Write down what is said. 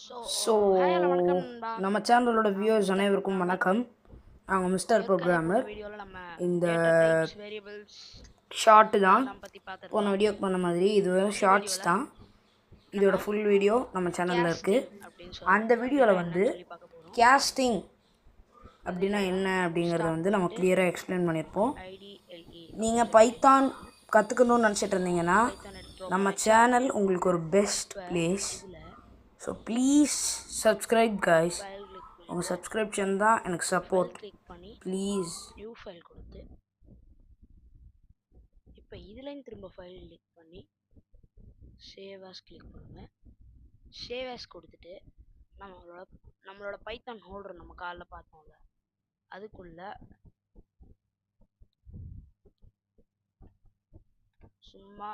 So நம்ம சேனலோட viewers அனைவருக்கும் வணக்கம். நாங்கள் மிஸ்டர் ப்ரோக்ராமர். இந்த ஷார்ட்டு தான் போன வீடியோக்கு பண்ண மாதிரி, இது ஷார்ட்ஸ் தான். இதோட ஃபுல் வீடியோ நம்ம சேனலில் இருக்குது. அந்த வீடியோவில் வந்து கேஸ்டிங் அப்படின்னா என்ன அப்படிங்கிறத வந்து நம்ம கிளியராக எக்ஸ்பிளைன் பண்ணியிருப்போம். நீங்கள் பைத்தான் கற்றுக்கணும்னு நினச்சிட்டு இருந்தீங்கன்னா நம்ம சேனல் உங்களுக்கு ஒரு best place. So please subscribe guys. உங்கள் சப்ஸ்கிரிப்ஷன் தான் எனக்கு சப்போர்ட். ப்ளீஸ் நியூ ஃபைல் கொடுத்து இப்போ இதுலேயும் திரும்ப ஃபைல் கிளிக் பண்ணி சேவ் ஆஸ் கிளிக் பண்ணுங்கள். சேவ் ஆஸ் கொடுத்துட்டு நம்மளோட பைத்தான் ஹோல்டர் நம்ம காலைல பார்த்தோம்ல அதுக்குள்ள சும்மா